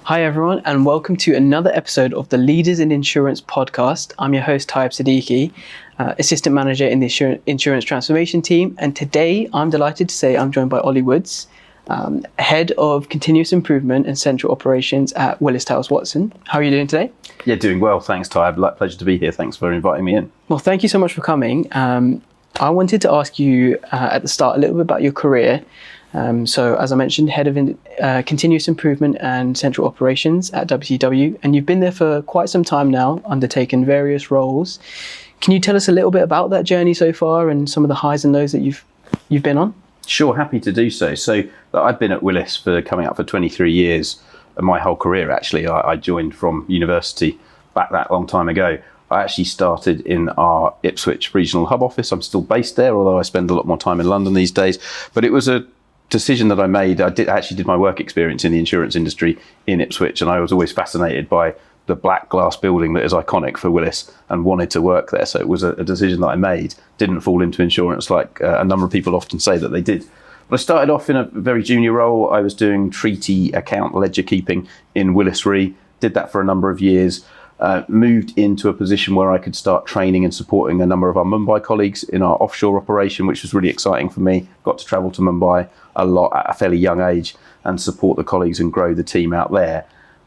Hi everyone, and welcome to another episode of the Leaders in Insurance podcast. I'm your host, Taib Siddiqui, Assistant Manager in the Insurance Transformation team. And today I'm delighted to say I'm joined by Ollie Woods, Head of Continuous Improvement and Central Operations at Willis Towers Watson. How are you doing today? Yeah, doing well. Thanks, Taib. Pleasure to be here. Thanks for inviting me in. Well, thank you so much for coming. I wanted to ask you at the start a little bit about your career. So as I mentioned, Head of Continuous Improvement and Central Operations at WTW, and you've been there for quite some time now, undertaken various roles. Can you tell us a little bit about that journey so far and some of the highs and lows that you've been on? Sure, happy to do so. So I've been at Willis for coming up for 23 years, my whole career actually. I joined from university back that long time ago. I actually started in our Ipswich regional hub office. I'm still based there, although I spend a lot more time in London these days. But it was a decision that I made. I did my work experience in the insurance industry in Ipswich, and I was always fascinated by the black glass building that is iconic for Willis and wanted to work there. So it was a decision that I made. Didn't fall into insurance like a number of people often say that they did. But I started off in a very junior role. I was doing treaty account ledger keeping in Willis Re. Did that for a number of years. Moved into a position where I could start training and supporting a number of our Mumbai colleagues in our offshore operation, which was really exciting for me. Got to travel to Mumbai a lot at a fairly young age and support the colleagues and grow the team out there.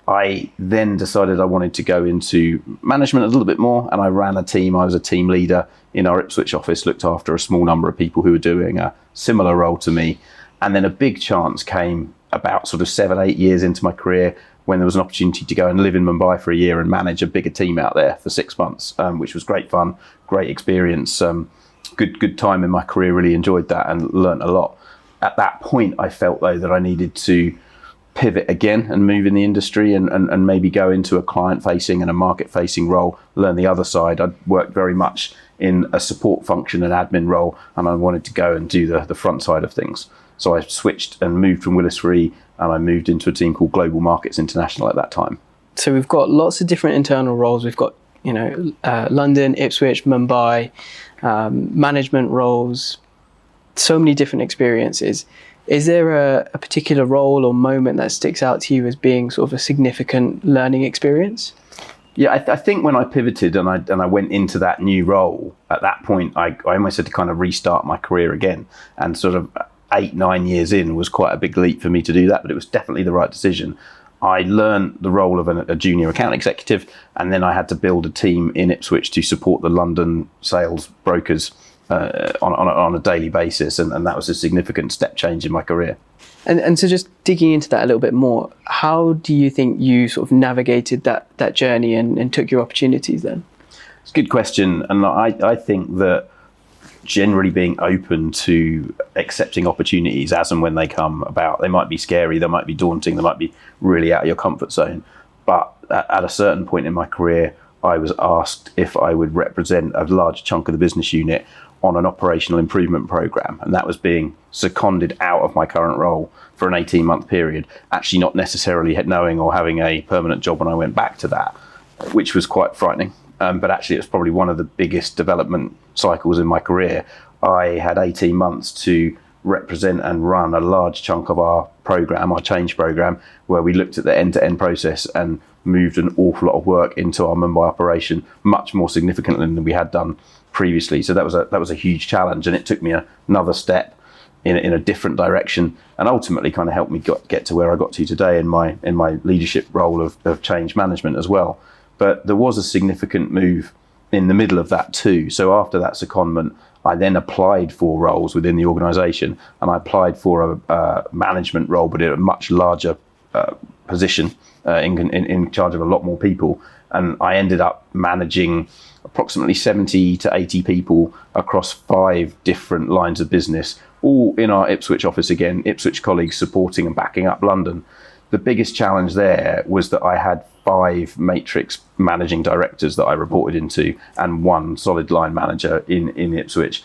I then decided I wanted to go into management a little bit more, and I ran a team. I was a team leader in our Ipswich office, looked after a small number of people who were doing a similar role to me. And then a big chance came about sort of 7-8 years into my career when there was an opportunity to go and live in Mumbai for a year and manage a bigger team out there for 6 months, which was great fun, great experience, good time in my career, really enjoyed that and learnt a lot. At that point, I felt though that I needed to pivot again and move in the industry and maybe go into a client-facing and a market-facing role, learn the other side. I'd worked very much in a support function and admin role, and I wanted to go and do the front side of things. So I switched and moved from Willis Re, and I moved into a team called Global Markets International at that time. So we've got lots of different internal roles. We've got, London, Ipswich, Mumbai, management roles, so many different experiences. Is there a particular role or moment that sticks out to you as being sort of a significant learning experience? Yeah, I think when I pivoted and I went into that new role, at that point, I almost had to kind of restart my career again, and sort of 8-9 years in was quite a big leap for me to do that, but it was definitely the right decision. I learned the role of a junior account executive, and then I had to build a team in Ipswich to support the London sales brokers on a daily basis, and that was a significant step change in my career. And so just digging into that a little bit more, how do you think you sort of navigated that journey and took your opportunities then? It's a good question, and I think that generally being open to accepting opportunities as and when they come about. They might be scary, they might be daunting, they might be really out of your comfort zone. But at a certain point in my career, I was asked if I would represent a large chunk of the business unit on an operational improvement program. And that was being seconded out of my current role for an 18-month period, actually not necessarily knowing or having a permanent job when I went back to that, which was quite frightening. But actually, it was probably one of the biggest development cycles in my career. I had 18 months to represent and run a large chunk of our program, our change program, where we looked at the end-to-end process and moved an awful lot of work into our Mumbai operation, much more significantly than we had done previously. So that was a huge challenge, and it took me another step in a different direction, and ultimately kind of helped me get to where I got to today in my leadership role of change management as well. But there was a significant move in the middle of that too. So after that secondment, I then applied for roles within the organisation, and I applied for a management role, but in a much larger position, in charge of a lot more people. And I ended up managing approximately 70 to 80 people across 5 different lines of business, all in our Ipswich office again, Ipswich colleagues supporting and backing up London. The biggest challenge there was that I had 5 matrix managing directors that I reported into and 1 solid line manager in Ipswich.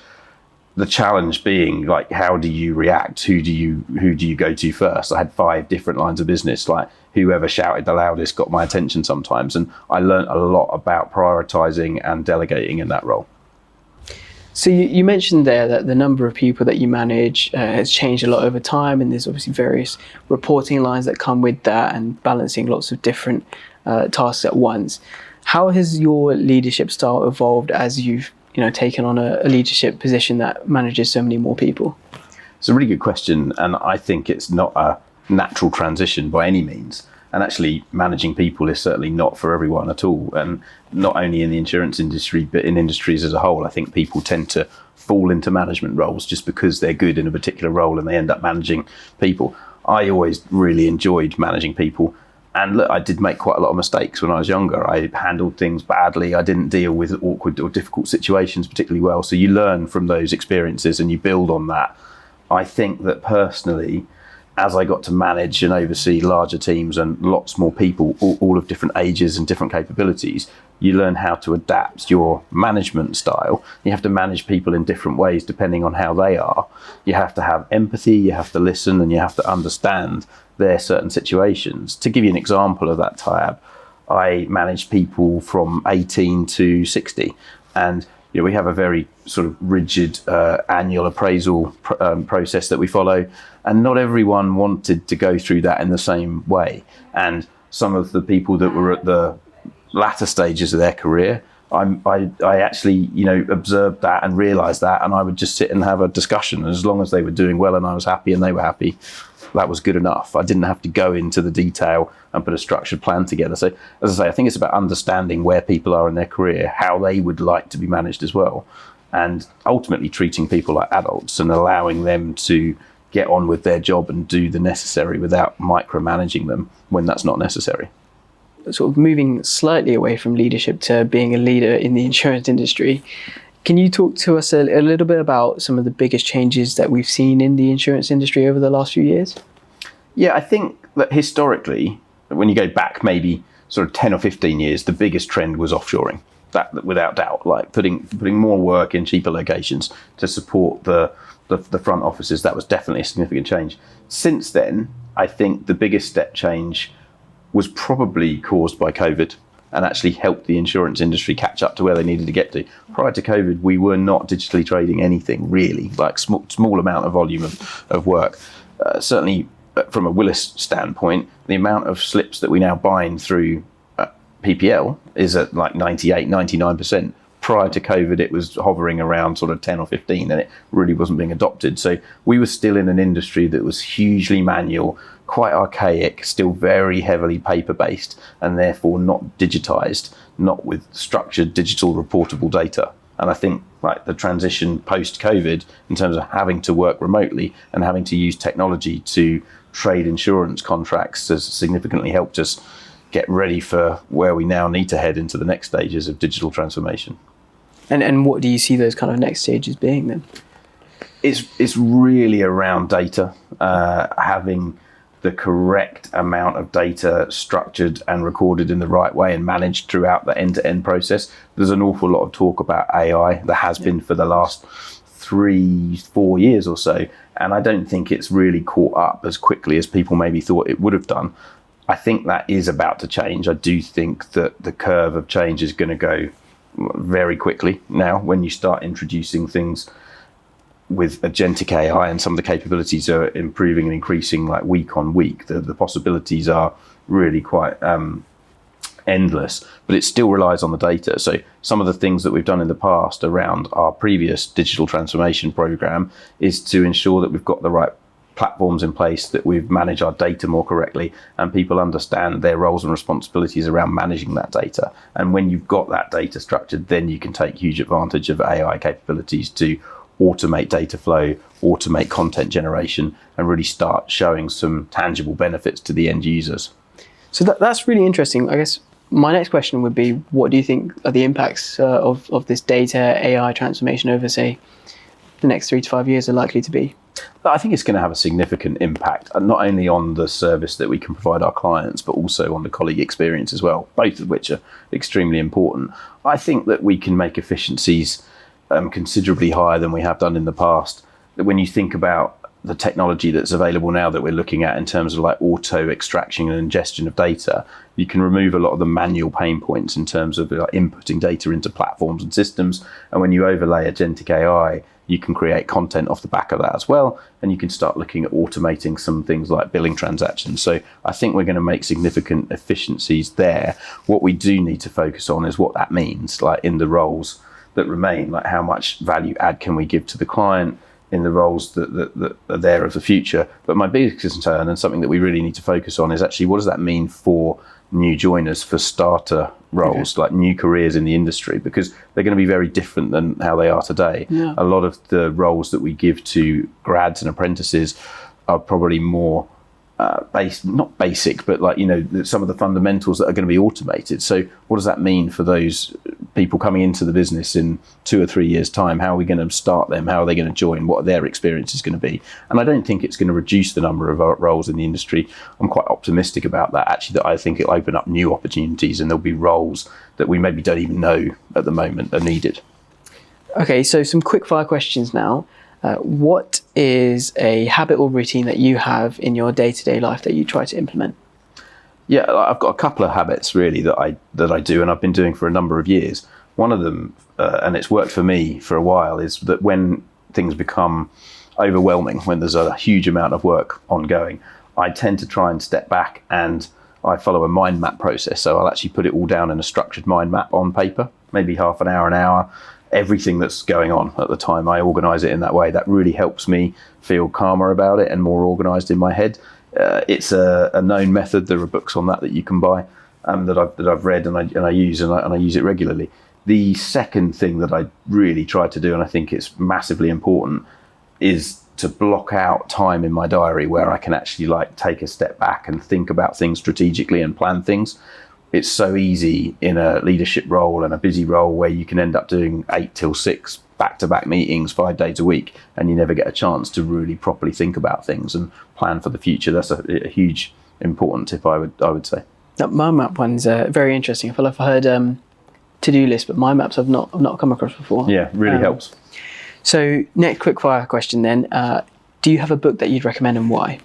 The challenge being, like, how do you react? Who do you go to first? I had 5 different lines of business. Like, whoever shouted the loudest got my attention sometimes, and I learned a lot about prioritizing and delegating in that role. So you mentioned there that the number of people that you manage has changed a lot over time, and there's obviously various reporting lines that come with that, and balancing lots of different tasks at once. How has your leadership style evolved as you've taken on a leadership position that manages so many more people? It's a really good question, and I think it's not a natural transition by any means. And actually, managing people is certainly not for everyone at all. And not only in the insurance industry, but in industries as a whole, I think people tend to fall into management roles just because they're good in a particular role and they end up managing people. I always really enjoyed managing people. And look, I did make quite a lot of mistakes when I was younger. I handled things badly. I didn't deal with awkward or difficult situations particularly well. So you learn from those experiences and you build on that. I think that personally, as I got to manage and oversee larger teams and lots more people, all of different ages and different capabilities, you learn how to adapt your management style. You have to manage people in different ways depending on how they are. You have to have empathy, you have to listen, and you have to understand their certain situations. To give you an example of that, Tyab, I managed people from 18 to 60, and we have a very sort of rigid annual appraisal process that we follow, and not everyone wanted to go through that in the same way. And some of the people that were at the latter stages of their career, I actually observed that and realised that, and I would just sit and have a discussion. As long as they were doing well and I was happy and they were happy, that was good enough. I didn't have to go into the detail and put a structured plan together. So, as I say, I think it's about understanding where people are in their career, how they would like to be managed as well, and ultimately treating people like adults and allowing them to get on with their job and do the necessary without micromanaging them when that's not necessary. Sort of moving slightly away from leadership to being a leader in the insurance industry, can you talk to us a little bit about some of the biggest changes that we've seen in the insurance industry over the last few years? Yeah, I think that historically, when you go back maybe sort of 10 or 15 years, the biggest trend was offshoring. That without doubt, like putting more work in cheaper locations to support the front offices. That was definitely a significant change. Since then, I think the biggest step change was probably caused by COVID, and actually helped the insurance industry catch up to where they needed to get to. Prior to COVID, we were not digitally trading anything really, like small amount of volume of work. Certainly from a Willis standpoint, the amount of slips that we now bind through PPL is at like 98, 99%. Prior to COVID, it was hovering around sort of 10 or 15, and it really wasn't being adopted. So we were still in an industry that was hugely manual, quite archaic, still very heavily paper-based, and therefore not digitized, not with structured digital reportable data. And I think like the transition post-COVID in terms of having to work remotely and having to use technology to trade insurance contracts has significantly helped us get ready for where we now need to head into the next stages of digital transformation. And what do you see those kind of next stages being then? It's really around data, having the correct amount of data structured and recorded in the right way and managed throughout the end-to-end process. There's an awful lot of talk about AI. There has been for the last 3-4 years or so, and I don't think it's really caught up as quickly as people maybe thought it would have done. I think that is about to change. I do think that the curve of change is going to go very quickly now when you start introducing things with agentic AI, and some of the capabilities are improving and increasing like week on week. The possibilities are really quite endless, but it still relies on the data. So some of the things that we've done in the past around our previous digital transformation program is to ensure that we've got the right platforms in place, that we've managed our data more correctly, and people understand their roles and responsibilities around managing that data. And when you've got that data structured, then you can take huge advantage of AI capabilities to automate data flow, automate content generation, and really start showing some tangible benefits to the end users. So that's really interesting. I guess my next question would be, what do you think are the impacts of this data AI transformation over, say, the next 3 to 5 years are likely to be? I think it's going to have a significant impact, not only on the service that we can provide our clients, but also on the colleague experience as well, both of which are extremely important. I think that we can make efficiencies considerably higher than we have done in the past. When you think about the technology that's available now that we're looking at in terms of like auto extraction and ingestion of data, you can remove a lot of the manual pain points in terms of like inputting data into platforms and systems. And when you overlay agentic AI, you can create content off the back of that as well. And you can start looking at automating some things like billing transactions. So I think we're going to make significant efficiencies there. What we do need to focus on is what that means, like in the roles that remain, like how much value add can we give to the client in the roles that are there of the future. But my biggest concern, and something that we really need to focus on, is actually what does that mean for new joiners, for starter roles, like new careers in the industry, because they're going to be very different than how they are today. Yeah. A lot of the roles that we give to grads and apprentices are probably more not basic, but like, some of the fundamentals that are going to be automated. So what does that mean for those people coming into the business in 2 or 3 years' time? How are we going to start them? How are they going to join? What are their experiences going to be? And I don't think it's going to reduce the number of roles in the industry. I'm quite optimistic about that, actually, that I think it'll open up new opportunities, and there'll be roles that we maybe don't even know at the moment are needed. Okay, so some quick fire questions now. What is a habit or routine that you have in your day-to-day life that you try to implement? Yeah, I've got a couple of habits really that I do, and I've been doing for a number of years. One of them, and it's worked for me for a while, is that when things become overwhelming, when there's a huge amount of work ongoing, I tend to try and step back, and I follow a mind map process. So I'll actually put it all down in a structured mind map on paper, maybe half an hour, everything that's going on at the time. I organise it in that way. That really helps me feel calmer about it and more organised in my head. It's a known method. There are books on that you can buy that I've read and I use it regularly. The second thing that I really try to do, and I think it's massively important, is to block out time in my diary where I can actually like take a step back and think about things strategically and plan things. It's so easy in a leadership role and a busy role where you can end up doing 8 till 6 back-to-back meetings 5 days a week, and you never get a chance to really properly think about things and plan for the future. That's a huge important tip, I would say. That mind map one's very interesting. I feel like I've heard to-do list, but mind maps I've not come across before. Yeah, really helps. So next quick fire question then. Do you have a book that you'd recommend, and why?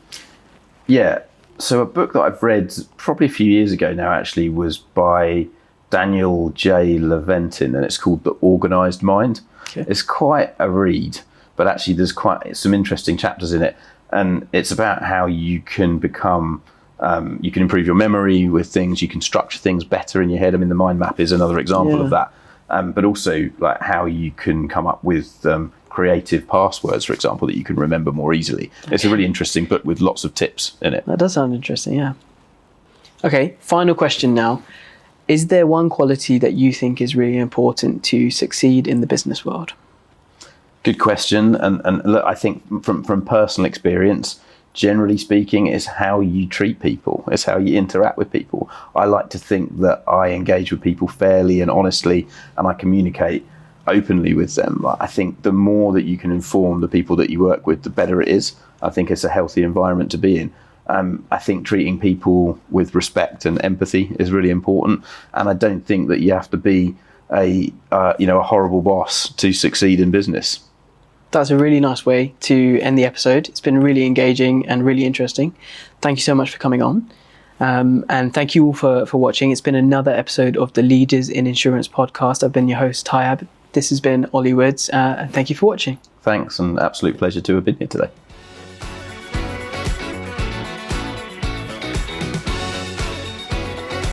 Yeah. So a book that I've read probably a few years ago now actually was by Daniel J. Leventin, and it's called The Organised Mind. Okay. It's quite a read, but actually there's quite some interesting chapters in it. And it's about how you can become, you can improve your memory with things, you can structure things better in your head. I mean, the mind map is another example of that. But also like how you can come up with creative passwords, for example, that you can remember more easily. It's a really interesting book with lots of tips in it. That does sound interesting, yeah. Okay, final question now. Is there one quality that you think is really important to succeed in the business world? Good question. And look, I think from personal experience, generally speaking, is how you treat people, is how you interact with people. I like to think that I engage with people fairly and honestly, and I communicate openly with them. I think the more that you can inform the people that you work with, the better it is. I think it's a healthy environment to be in. I think treating people with respect and empathy is really important, and I don't think that you have to be a horrible boss to succeed in business. That's a really nice way to end the episode. It's been really engaging and really interesting. Thank you so much for coming on. And thank you all for watching. It's been another episode of the Leaders in Insurance podcast. I've been your host, Tyab. This has been Ollie Woods, and thank you for watching. Thanks, and absolute pleasure to have been here today.